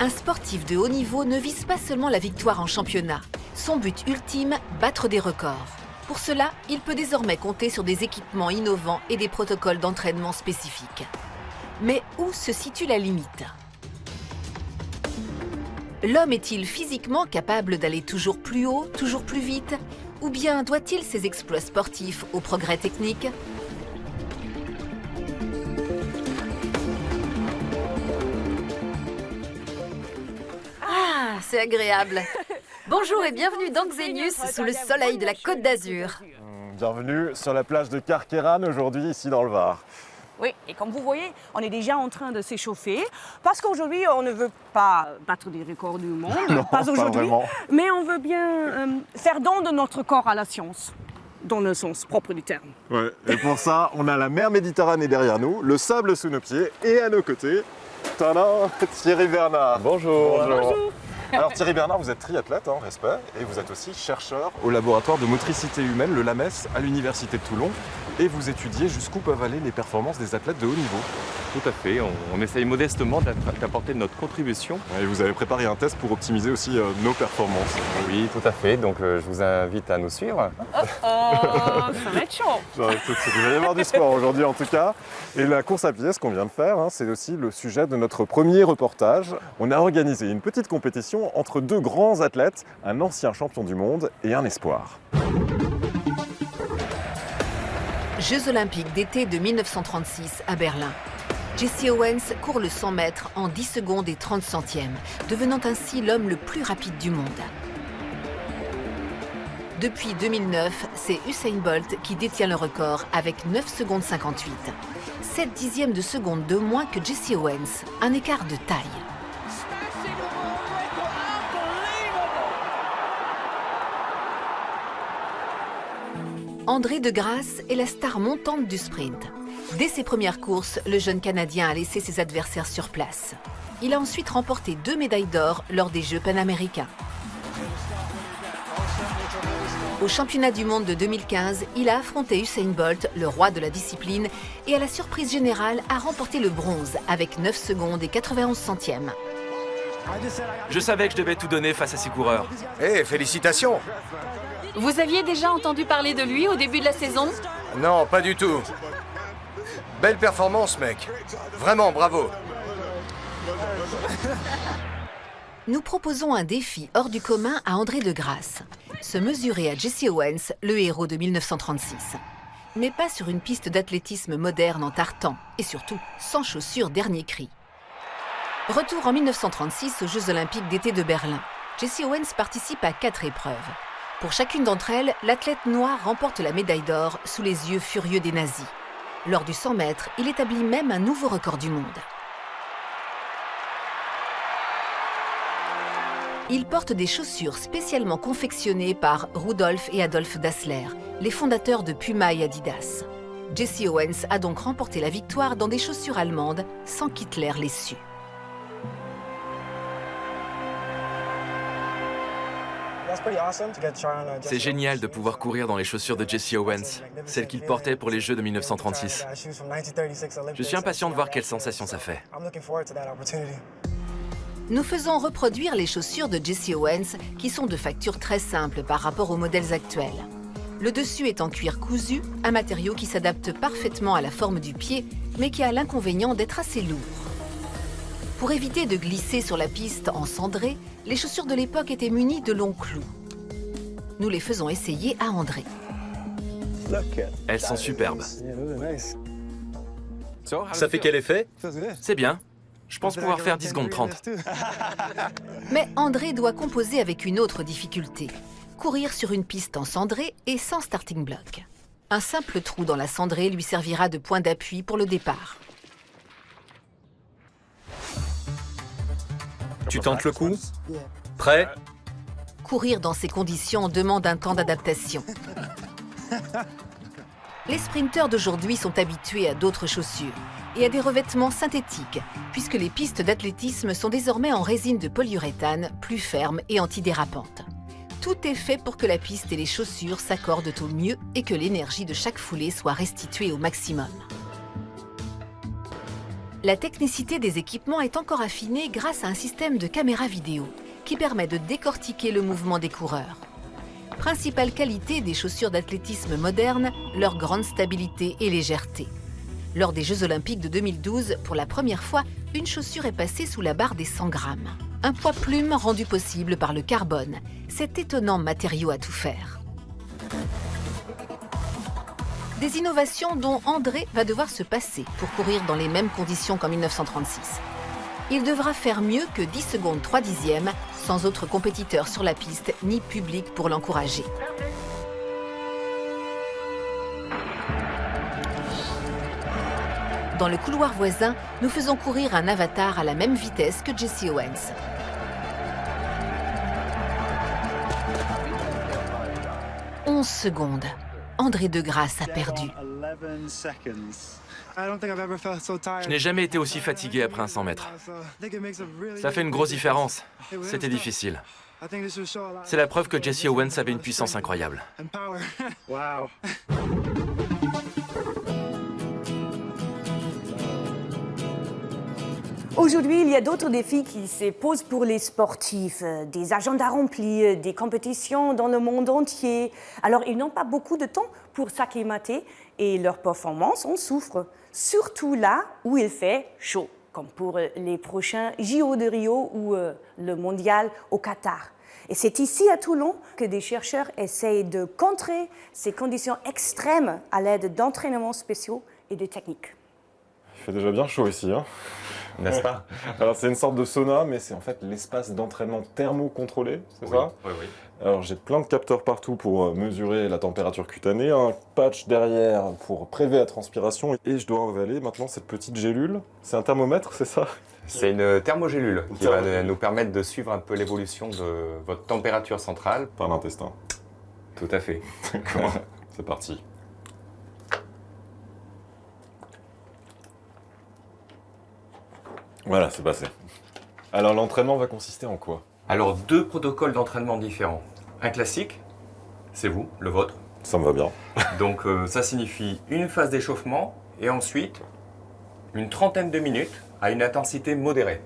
Un sportif de haut niveau ne vise pas seulement la victoire en championnat. Son but ultime, battre des records. Pour cela, il peut désormais compter sur des équipements innovants et des protocoles d'entraînement spécifiques. Mais où se situe la limite ? L'homme est-il physiquement capable d'aller toujours plus haut, toujours plus vite ? Ou bien doit-il ses exploits sportifs au progrès technique ? Ah, c'est agréable. Bonjour et bienvenue dans Xenius, sous le soleil de la Côte d'Azur. Bienvenue sur la plage de Carqueiranne, aujourd'hui ici dans le Var. Oui, et comme vous voyez, on est déjà en train de s'échauffer parce qu'aujourd'hui, on ne veut pas battre des records du monde, Non, pas aujourd'hui, vraiment. mais on veut bien faire don de notre corps à la science, dans le sens propre du terme. Ouais, et pour ça, on a la mer Méditerranée derrière nous, le sable sous nos pieds et à nos côtés, tadam, Thierry Bernard. Bonjour. Alors Thierry Bernard, vous êtes triathlète, respect, et vous êtes aussi chercheur au laboratoire de motricité humaine, le LAMES, à l'Université de Toulon, et vous étudiez jusqu'où peuvent aller les performances des athlètes de haut niveau. Tout à fait, on essaye modestement d'apporter notre contribution. Et vous avez préparé un test pour optimiser aussi nos performances. Oui, tout à fait, donc je vous invite à nous suivre. Ça va être chaud. Il va y avoir du sport aujourd'hui en tout cas. Et la course à pied, ce qu'on vient de faire, c'est aussi le sujet de notre premier reportage. On a organisé une petite compétition entre deux grands athlètes, un ancien champion du monde et un espoir. Jeux olympiques d'été de 1936 à Berlin. Jesse Owens court le 100 mètres en 10 secondes et 30 centièmes, devenant ainsi l'homme le plus rapide du monde. Depuis 2009, c'est Usain Bolt qui détient le record avec 9 secondes 58. 7 dixièmes de seconde de moins que Jesse Owens, un écart de taille. André de Grasse est la star montante du sprint. Dès ses premières courses, le jeune Canadien a laissé ses adversaires sur place. Il a ensuite remporté 2 médailles d'or lors des Jeux panaméricains. Au championnat du monde de 2015, il a affronté Usain Bolt, le roi de la discipline, et à la surprise générale a remporté le bronze avec 9 secondes et 91 centièmes. Je savais que je devais tout donner face à ces coureurs. Félicitations! Vous aviez déjà entendu parler de lui au début de la saison? Non, pas du tout. Belle performance, mec. Vraiment, bravo. Nous proposons un défi hors du commun à André de Grasse. Se mesurer à Jesse Owens, le héros de 1936. Mais pas sur une piste d'athlétisme moderne en tartan, et surtout sans chaussures dernier cri. Retour en 1936 aux Jeux olympiques d'été de Berlin. Jesse Owens participe à 4 épreuves. Pour chacune d'entre elles, l'athlète noir remporte la médaille d'or sous les yeux furieux des nazis. Lors du 100 mètres, il établit même un nouveau record du monde. Il porte des chaussures spécialement confectionnées par Rudolf et Adolf Dassler, les fondateurs de Puma et Adidas. Jesse Owens a donc remporté la victoire dans des chaussures allemandes sans qu'Hitler les sût. C'est génial de pouvoir courir dans les chaussures de Jesse Owens, celles qu'il portait pour les Jeux de 1936. Je suis impatient de voir quelle sensation ça fait. Nous faisons reproduire les chaussures de Jesse Owens qui sont de facture très simple par rapport aux modèles actuels. Le dessus est en cuir cousu, un matériau qui s'adapte parfaitement à la forme du pied, mais qui a l'inconvénient d'être assez lourd. Pour éviter de glisser sur la piste en cendré, les chaussures de l'époque étaient munies de longs clous. Nous les faisons essayer à André. Elles sont superbes. Ça fait quel effet? C'est bien. Je pense pouvoir faire 10 secondes 30. Mais André doit composer avec une autre difficulté. Courir sur une piste en cendré et sans starting block. Un simple trou dans la cendrée lui servira de point d'appui pour le départ. Tu tentes le coup? Prêt? Courir dans ces conditions demande un temps d'adaptation. Les sprinteurs d'aujourd'hui sont habitués à d'autres chaussures et à des revêtements synthétiques, puisque les pistes d'athlétisme sont désormais en résine de polyuréthane, plus ferme et antidérapante. Tout est fait pour que la piste et les chaussures s'accordent au mieux et que l'énergie de chaque foulée soit restituée au maximum. La technicité des équipements est encore affinée grâce à un système de caméra vidéo qui permet de décortiquer le mouvement des coureurs. Principale qualité des chaussures d'athlétisme modernes, leur grande stabilité et légèreté. Lors des Jeux Olympiques de 2012, pour la première fois, une chaussure est passée sous la barre des 100 grammes. Un poids plume rendu possible par le carbone, cet étonnant matériau à tout faire. Des innovations dont André va devoir se passer pour courir dans les mêmes conditions qu'en 1936. Il devra faire mieux que 10 secondes 3 dixièmes, sans autre compétiteur sur la piste ni public pour l'encourager. Dans le couloir voisin, nous faisons courir un avatar à la même vitesse que Jesse Owens. « 11 secondes. André de Grasse a perdu. Je n'ai jamais été aussi fatigué après un 100 mètres. Ça fait une grosse différence. C'était difficile. C'est la preuve que Jesse Owens avait une puissance incroyable. Aujourd'hui, il y a d'autres défis qui se posent pour les sportifs. Des agendas remplis, des compétitions dans le monde entier. Alors, ils n'ont pas beaucoup de temps pour s'acclimater et leur performance en souffre. Surtout là où il fait chaud, comme pour les prochains JO de Rio ou le mondial au Qatar. Et c'est ici à Toulon que des chercheurs essayent de contrer ces conditions extrêmes à l'aide d'entraînements spéciaux et de techniques. Il fait déjà bien chaud ici, hein? N'est-ce pas? Alors c'est une sorte de sauna, mais c'est en fait l'espace d'entraînement thermo-contrôlé, c'est ça? Oui, oui. Alors j'ai plein de capteurs partout pour mesurer la température cutanée, un patch derrière pour prélever la transpiration, et je dois avaler maintenant cette petite gélule. C'est un thermomètre, c'est ça? C'est une thermogélule qui va nous permettre de suivre un peu l'évolution de votre température centrale. Par l'intestin. Tout à fait. D'accord, c'est parti. Voilà, c'est passé. Alors l'entraînement va consister en quoi? Alors, 2 protocoles d'entraînement différents. Un classique, c'est vous, le vôtre. Ça me va bien. Donc, ça signifie une phase d'échauffement et ensuite une trentaine de minutes à une intensité modérée.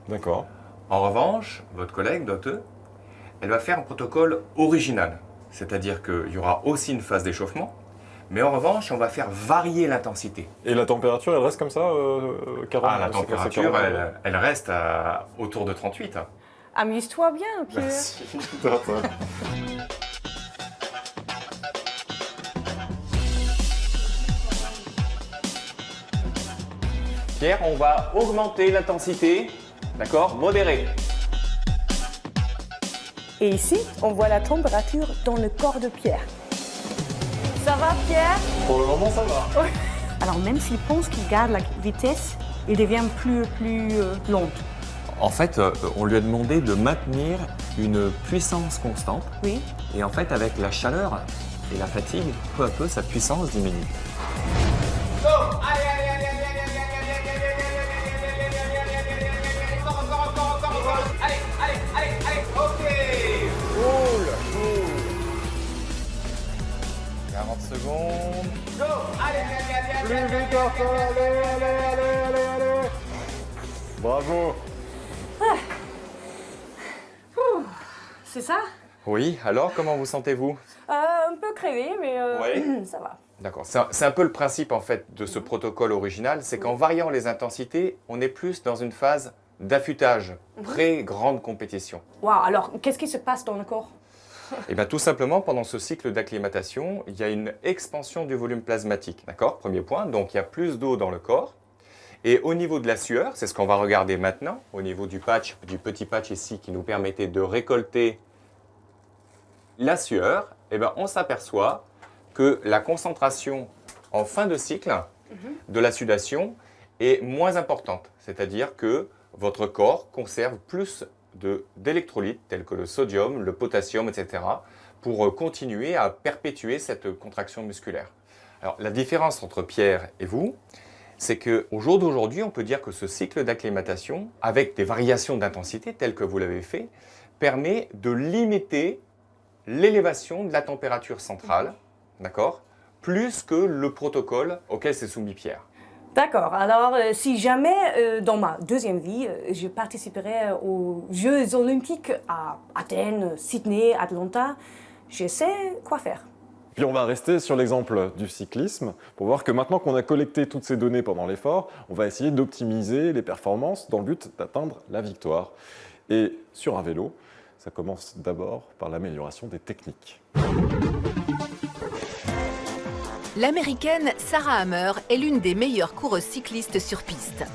D'accord. En revanche, votre collègue, Dote, elle va faire un protocole original. C'est-à-dire qu'il y aura aussi une phase d'échauffement, mais en revanche, on va faire varier l'intensité. Et la température, elle reste comme ça 40, Ah, la c'est quoi, c'est température, 40? elle reste autour de 38. Amuse-toi bien, Pierre. Merci. Pierre, on va augmenter l'intensité, d'accord? Modérée. Et ici, on voit la température dans le corps de Pierre. Ça va, Pierre? Pour le moment, ça va. Alors, même s'il pense qu'il garde la vitesse, il devient plus lent. En fait, on lui a demandé de maintenir une puissance constante. Oui. Et en fait, avec la chaleur et la fatigue, peu à peu, sa puissance diminue. Allez. Bravo. C'est ça? Oui, alors comment vous sentez-vous? Un peu crevé, mais Oui. ça va. D'accord, c'est un peu le principe en fait de ce protocole original, c'est qu'en variant les intensités, on est plus dans une phase d'affûtage, pré-grande compétition. Waouh, alors qu'est-ce qui se passe dans le corps? Et bien tout simplement, pendant ce cycle d'acclimatation, il y a une expansion du volume plasmatique, d'accord? Premier point, donc il y a plus d'eau dans le corps. Et au niveau de la sueur, c'est ce qu'on va regarder maintenant, au niveau du patch, du petit patch ici qui nous permettait de récolter la sueur, et ben on s'aperçoit que la concentration en fin de cycle de la sudation est moins importante. C'est-à-dire que votre corps conserve plus d'électrolytes tels que le sodium, le potassium, etc. pour continuer à perpétuer cette contraction musculaire. Alors la différence entre Pierre et vous, c'est qu'au jour d'aujourd'hui, on peut dire que ce cycle d'acclimatation, avec des variations d'intensité telles que vous l'avez fait, permet de limiter l'élévation de la température centrale, d'accord, plus que le protocole auquel s'est soumis Pierre. D'accord. Alors, si jamais, dans ma deuxième vie, je participerai aux Jeux Olympiques à Athènes, Sydney, Atlanta, je sais quoi faire. Puis on va rester sur l'exemple du cyclisme pour voir que maintenant qu'on a collecté toutes ces données pendant l'effort, on va essayer d'optimiser les performances dans le but d'atteindre la victoire. Et sur un vélo, ça commence d'abord par l'amélioration des techniques. L'américaine Sarah Hammer est l'une des meilleures coureuses cyclistes sur piste.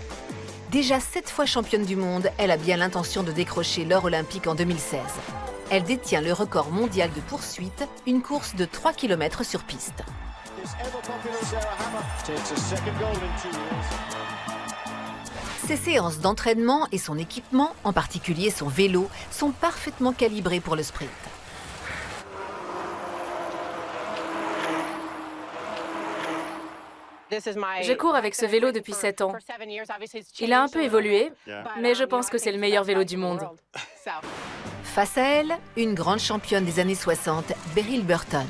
Déjà 7 fois championne du monde, elle a bien l'intention de décrocher l'or olympique en 2016. Elle détient le record mondial de poursuite, une course de 3 km sur piste. Ses séances d'entraînement et son équipement, en particulier son vélo, sont parfaitement calibrés pour le sprint. Je cours avec ce vélo depuis 7 ans. Il a un peu évolué, mais je pense que c'est le meilleur vélo du monde. Face à elle, une grande championne des années 60, Beryl Burton.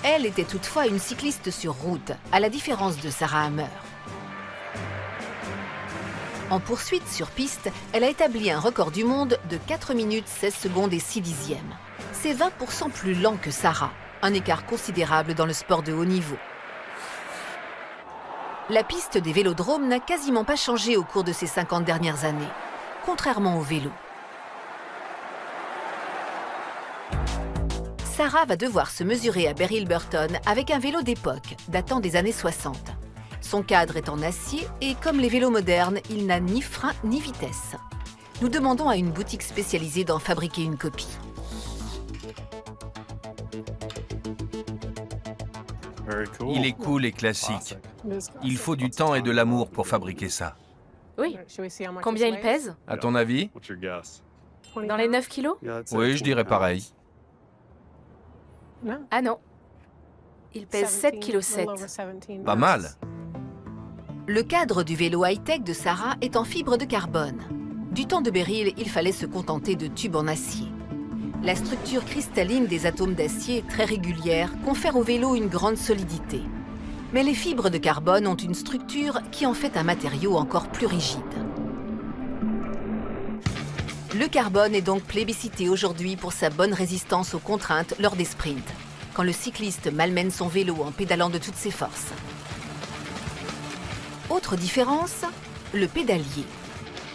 Elle était toutefois une cycliste sur route, à la différence de Sarah Hammer. En poursuite sur piste, elle a établi un record du monde de 4 minutes 16 secondes et 6 dixièmes. C'est 20% plus lent que Sarah, un écart considérable dans le sport de haut niveau. La piste des vélodromes n'a quasiment pas changé au cours de ces 50 dernières années, contrairement au vélo. Sarah va devoir se mesurer à Beryl Burton avec un vélo d'époque, datant des années 60. Son cadre est en acier et, comme les vélos modernes, il n'a ni frein ni vitesse. Nous demandons à une boutique spécialisée d'en fabriquer une copie. Il est cool et classique. Il faut du temps et de l'amour pour fabriquer ça. Oui. Combien il pèse? À ton avis? Dans les 9 kilos? Oui, je dirais pareil. Ah non. Il pèse 7,7 kg. Pas mal. Le cadre du vélo high-tech de Sarah est en fibre de carbone. Du temps de Beryl, il fallait se contenter de tubes en acier. La structure cristalline des atomes d'acier, très régulière, confère au vélo une grande solidité. Mais les fibres de carbone ont une structure qui en fait un matériau encore plus rigide. Le carbone est donc plébiscité aujourd'hui pour sa bonne résistance aux contraintes lors des sprints, quand le cycliste malmène son vélo en pédalant de toutes ses forces. Autre différence, le pédalier.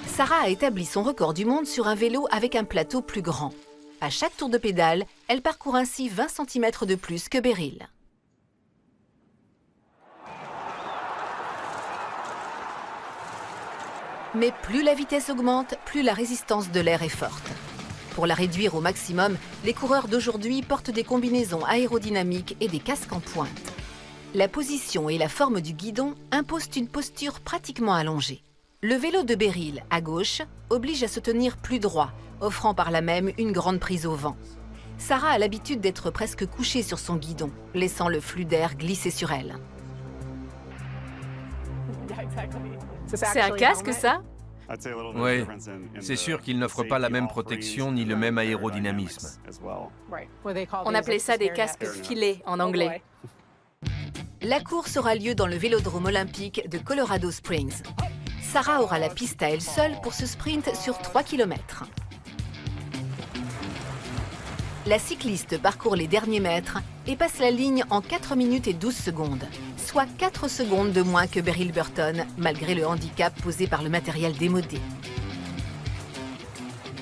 Sarah a établi son record du monde sur un vélo avec un plateau plus grand. À chaque tour de pédale, elle parcourt ainsi 20 cm de plus que Beryl. Mais plus la vitesse augmente, plus la résistance de l'air est forte. Pour la réduire au maximum, les coureurs d'aujourd'hui portent des combinaisons aérodynamiques et des casques en pointe. La position et la forme du guidon imposent une posture pratiquement allongée. Le vélo de Beryl, à gauche, oblige à se tenir plus droit, offrant par là même une grande prise au vent. Sarah a l'habitude d'être presque couchée sur son guidon, laissant le flux d'air glisser sur elle. C'est un casque, ça? Oui, c'est sûr qu'il n'offre pas la même protection ni le même aérodynamisme. On appelait ça des casques filets en anglais. La course aura lieu dans le vélodrome olympique de Colorado Springs. Sarah aura la piste à elle seule pour ce sprint sur 3 km. La cycliste parcourt les derniers mètres et passe la ligne en 4 minutes et 12 secondes, soit 4 secondes de moins que Beryl Burton, malgré le handicap posé par le matériel démodé.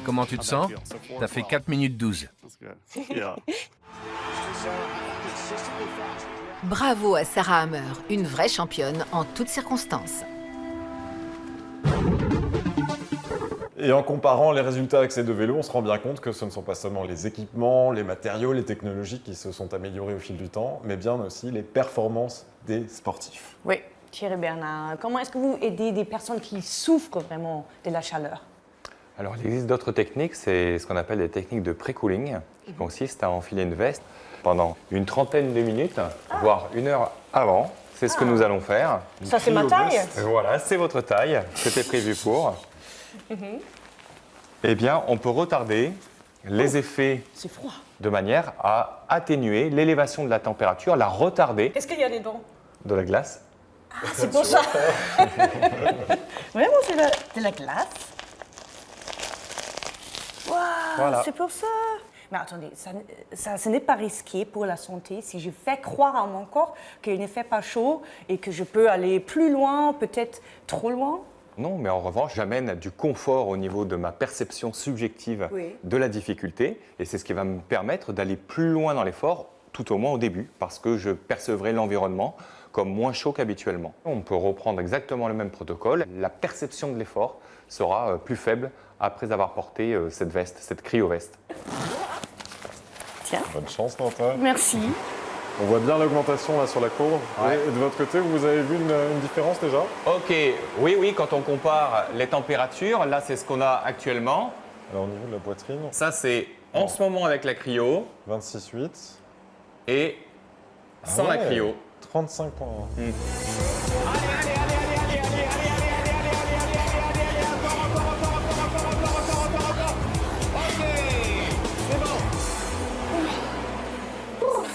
Comment tu te sens? T'as fait 4 minutes 12. Bravo à Sarah Hammer, une vraie championne en toutes circonstances. Et en comparant les résultats avec ces deux vélos, on se rend bien compte que ce ne sont pas seulement les équipements, les matériaux, les technologies qui se sont améliorés au fil du temps, mais bien aussi les performances des sportifs. Oui, Thierry Bernard, comment est-ce que vous aidez des personnes qui souffrent vraiment de la chaleur? Alors, il existe d'autres techniques, c'est ce qu'on appelle des techniques de pré-cooling, qui consistent à enfiler une veste pendant une trentaine de minutes, voire 1 heure avant. C'est ce que nous allons faire. Ça, c'est ma taille? Voilà, c'est votre taille, c'était prévu pour. Eh bien, on peut retarder les effets C'est froid. de manière à atténuer l'élévation de la température, la retarder Est-ce qu'il y a des dents? de la glace. Ah, c'est pour ça. Vraiment, c'est de la glace. Waouh, Voilà. c'est pour ça. Mais attendez, ce n'est pas risqué pour la santé si je fais croire à mon corps qu'il ne fait pas chaud et que je peux aller plus loin, peut-être trop loin? Non, mais en revanche, j'amène du confort au niveau de ma perception subjective Oui. de la difficulté. Et c'est ce qui va me permettre d'aller plus loin dans l'effort, tout au moins au début, parce que je percevrai l'environnement comme moins chaud qu'habituellement. On peut reprendre exactement le même protocole. La perception de l'effort sera plus faible après avoir porté cette veste, cette cryo-veste. Tiens, Bonne chance, Nathan. merci. On voit bien l'augmentation là sur la courbe. Ouais. Et de votre côté, vous avez vu une différence déjà? Ok, oui, quand on compare les températures, là c'est ce qu'on a actuellement. Alors au niveau de la poitrine, Ça c'est en ce moment avec la cryo 26,8. et sans la ouais. cryo. 35,1.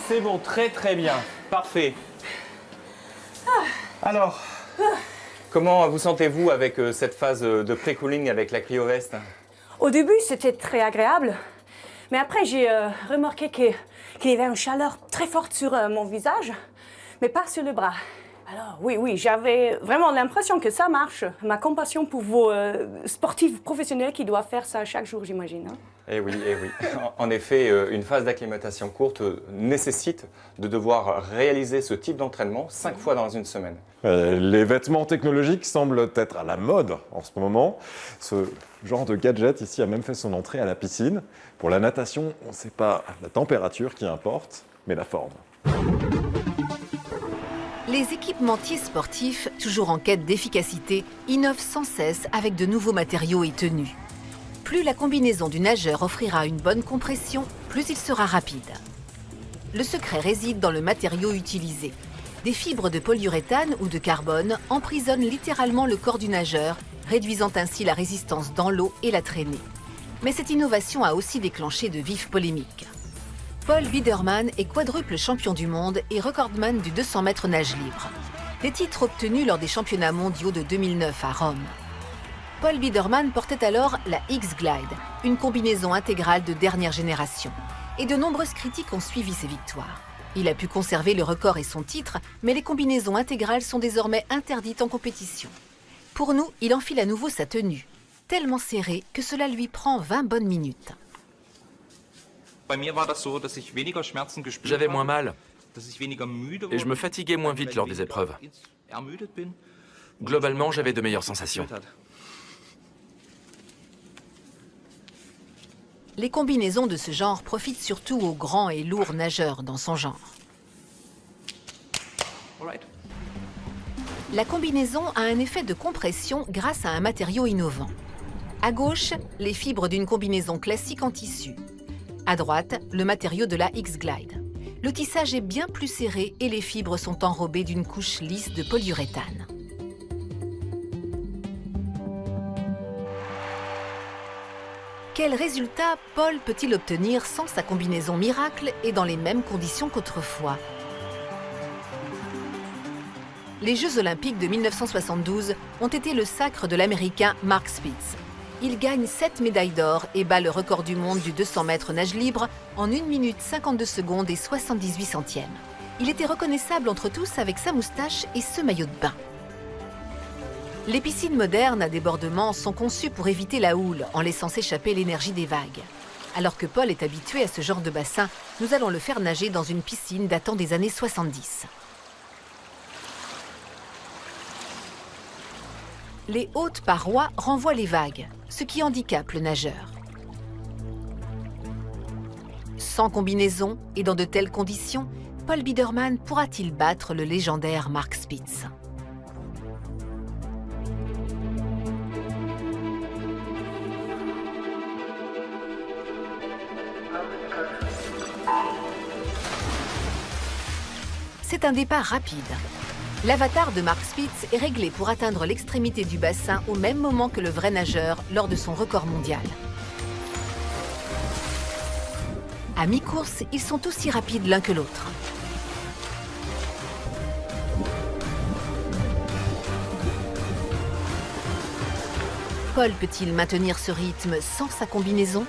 C'est bon, très bien, parfait. Alors, comment vous sentez-vous avec cette phase de pré-cooling avec la cryo-veste? Au début, c'était très agréable. Mais après, j'ai remarqué qu'il y avait une chaleur très forte sur mon visage, mais pas sur le bras. Alors oui, j'avais vraiment l'impression que ça marche. Ma compassion pour vos sportifs professionnels qui doivent faire ça chaque jour, j'imagine. Hein. Eh oui. En effet, une phase d'acclimatation courte nécessite de devoir réaliser ce type d'entraînement 5 fois dans une semaine. Les vêtements technologiques semblent être à la mode en ce moment. Ce genre de gadget ici a même fait son entrée à la piscine. Pour la natation, on ne sait pas la température qui importe, mais la forme. Les équipementiers sportifs, toujours en quête d'efficacité, innovent sans cesse avec de nouveaux matériaux et tenues. Plus la combinaison du nageur offrira une bonne compression, plus il sera rapide. Le secret réside dans le matériau utilisé. Des fibres de polyuréthane ou de carbone emprisonnent littéralement le corps du nageur, réduisant ainsi la résistance dans l'eau et la traînée. Mais cette innovation a aussi déclenché de vives polémiques. Paul Biederman est quadruple champion du monde et recordman du 200 mètres nage libre. Des titres obtenus lors des championnats mondiaux de 2009 à Rome. Paul Biederman portait alors la X-Glide, une combinaison intégrale de dernière génération. Et de nombreuses critiques ont suivi ses victoires. Il a pu conserver le record et son titre, mais les combinaisons intégrales sont désormais interdites en compétition. Pour nous, il enfile à nouveau sa tenue, tellement serrée que cela lui prend 20 bonnes minutes. J'avais moins mal et je me fatiguais moins vite lors des épreuves. Globalement, j'avais de meilleures sensations. Les combinaisons de ce genre profitent surtout aux grands et lourds nageurs dans son genre. La combinaison a un effet de compression grâce à un matériau innovant. À gauche, les fibres d'une combinaison classique en tissu. À droite, le matériau de la X-Glide. Le tissage est bien plus serré et les fibres sont enrobées d'une couche lisse de polyuréthane. Quel résultat Paul peut-il obtenir sans sa combinaison miracle et dans les mêmes conditions qu'autrefois? Les Jeux Olympiques de 1972 ont été le sacre de l'Américain Mark Spitz. Il gagne 7 médailles d'or et bat le record du monde du 200 mètres nage libre en 1 minute 52 secondes et 78 centièmes. Il était reconnaissable entre tous avec sa moustache et ce maillot de bain. Les piscines modernes à débordement sont conçues pour éviter la houle en laissant s'échapper l'énergie des vagues. Alors que Paul est habitué à ce genre de bassin, nous allons le faire nager dans une piscine datant des années 70. Les hautes parois renvoient les vagues, ce qui handicape le nageur. Sans combinaison et dans de telles conditions, Paul Biederman pourra-t-il battre le légendaire Mark Spitz? C'est un départ rapide. L'avatar de Mark Spitz est réglé pour atteindre l'extrémité du bassin au même moment que le vrai nageur lors de son record mondial. À mi-course, ils sont aussi rapides l'un que l'autre. Paul peut-il maintenir ce rythme sans sa combinaison?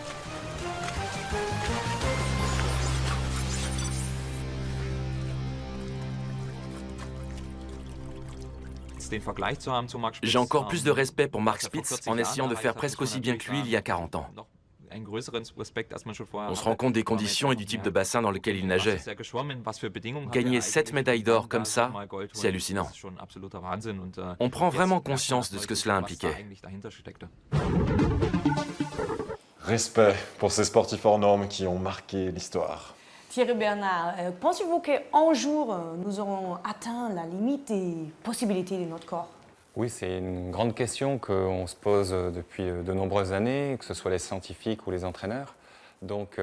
J'ai encore plus de respect pour Mark Spitz en essayant de faire presque aussi bien que lui il y a 40 ans. On se rend compte des conditions et du type de bassin dans lequel il nageait. Gagner 7 médailles d'or comme ça, c'est hallucinant. On prend vraiment conscience de ce que cela impliquait. Respect pour ces sportifs hors normes qui ont marqué l'histoire. Thierry Bernard, pensez-vous qu'un jour, nous aurons atteint la limite des possibilités de notre corps? Oui, c'est une grande question qu'on se pose depuis de nombreuses années, que ce soit les scientifiques ou les entraîneurs. Donc,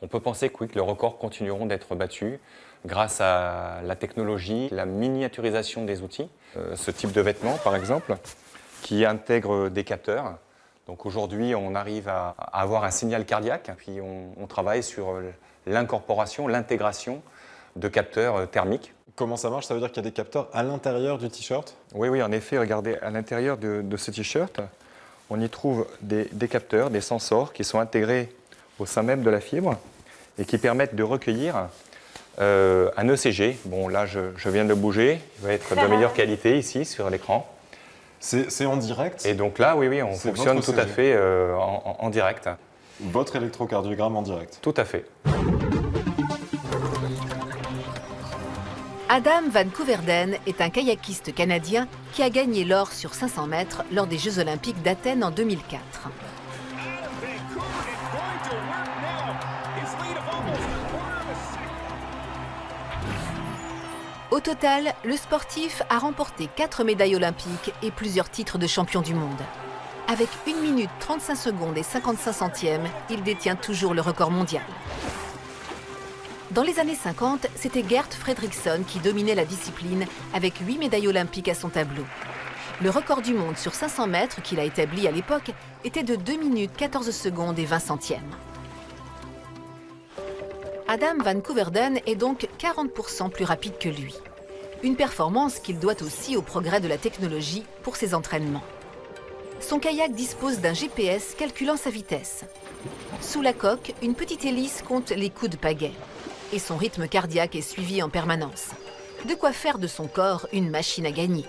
on peut penser que, oui, que les records continueront d'être battus grâce à la technologie, la miniaturisation des outils. Ce type de vêtements, par exemple, qui intègre des capteurs. Donc aujourd'hui, on arrive à avoir un signal cardiaque, puis on travaille sur l'incorporation, l'intégration de capteurs thermiques. Comment ça marche? Ça veut dire qu'il y a des capteurs à l'intérieur du t-shirt? Oui, en effet, regardez, à l'intérieur de ce t-shirt, on y trouve des capteurs, des sensors qui sont intégrés au sein même de la fibre et qui permettent de recueillir un ECG. Bon, là, je viens de le bouger, il va être de meilleure qualité ici sur l'écran. C'est en direct? Et donc là, oui, on fonctionne tout à fait en direct. Votre électrocardiogramme en direct? Tout à fait. Adam Van Koeverden est un kayakiste canadien qui a gagné l'or sur 500 mètres lors des Jeux Olympiques d'Athènes en 2004. Au total, le sportif a remporté 4 médailles olympiques et plusieurs titres de champion du monde. Avec 1 minute 35 secondes et 55 centièmes, il détient toujours le record mondial. Dans les années 50, c'était Gert Fredriksson qui dominait la discipline avec 8 médailles olympiques à son tableau. Le record du monde sur 500 mètres qu'il a établi à l'époque était de 2 minutes 14 secondes et 20 centièmes. Adam Van Koeverden est donc 40% plus rapide que lui. Une performance qu'il doit aussi au progrès de la technologie pour ses entraînements. Son kayak dispose d'un GPS calculant sa vitesse. Sous la coque, une petite hélice compte les coups de pagaie. Et son rythme cardiaque est suivi en permanence. De quoi faire de son corps une machine à gagner.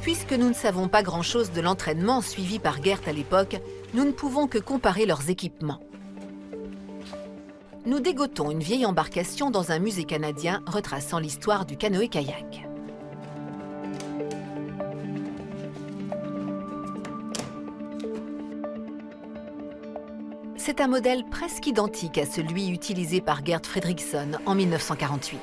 Puisque nous ne savons pas grand-chose de l'entraînement suivi par Gert à l'époque, nous ne pouvons que comparer leurs équipements. Nous dégotons une vieille embarcation dans un musée canadien retraçant l'histoire du canoë-kayak. C'est un modèle presque identique à celui utilisé par Gert Fredriksson en 1948.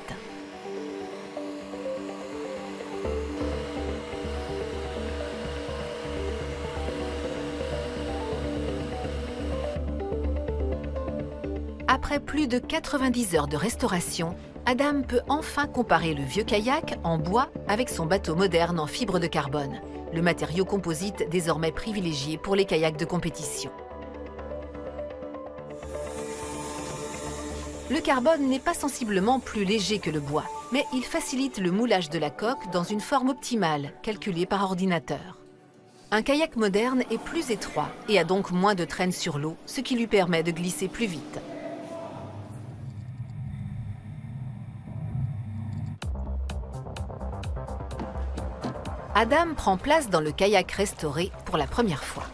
Après plus de 90 heures de restauration, Adam peut enfin comparer le vieux kayak en bois avec son bateau moderne en fibre de carbone, le matériau composite désormais privilégié pour les kayaks de compétition. Le carbone n'est pas sensiblement plus léger que le bois, mais il facilite le moulage de la coque dans une forme optimale, calculée par ordinateur. Un kayak moderne est plus étroit et a donc moins de traîne sur l'eau, ce qui lui permet de glisser plus vite. Adam prend place dans le kayak restauré pour la première fois.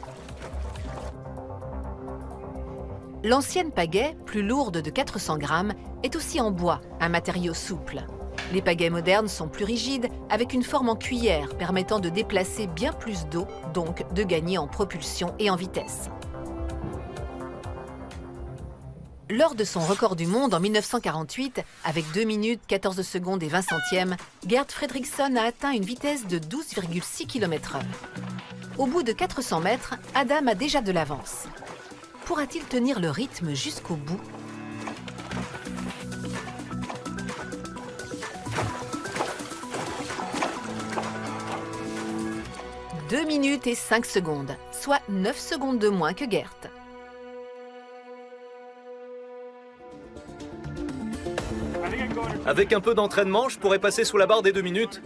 L'ancienne pagaie, plus lourde de 400 grammes, est aussi en bois, un matériau souple. Les pagaies modernes sont plus rigides, avec une forme en cuillère permettant de déplacer bien plus d'eau, donc de gagner en propulsion et en vitesse. Lors de son record du monde en 1948, avec 2 minutes 14 secondes et 20 centièmes, Gert Fredriksson a atteint une vitesse de 12,6 km/h. Au bout de 400 mètres, Adam a déjà de l'avance. Pourra-t-il tenir le rythme jusqu'au bout? « 2 minutes et 5 secondes, soit 9 secondes de moins que Gert. Avec un peu d'entraînement, je pourrais passer sous la barre des 2 minutes.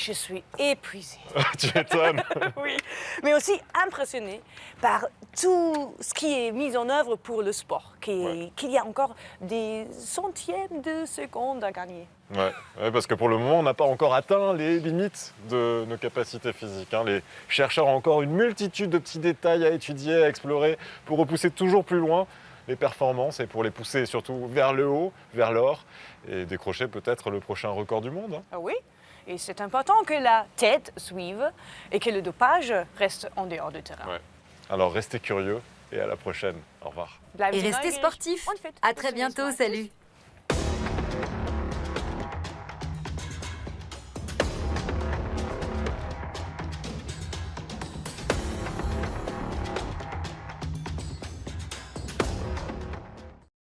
Je suis épuisée. Tu m'étonnes. Oui, mais aussi impressionnée par tout ce qui est mis en œuvre pour le sport, qu'il y a encore des centièmes de secondes à gagner. Ouais, parce que pour le moment, on n'a pas encore atteint les limites de nos capacités physiques, hein. Les chercheurs ont encore une multitude de petits détails à étudier, à explorer, pour repousser toujours plus loin les performances et pour les pousser surtout vers le haut, vers l'or, et décrocher peut-être le prochain record du monde, hein. Ah oui, et c'est important que la tête suive et que le dopage reste en dehors du terrain. Ouais. Alors restez curieux et à la prochaine. Au revoir. Et restez sportifs. À très bientôt, salut.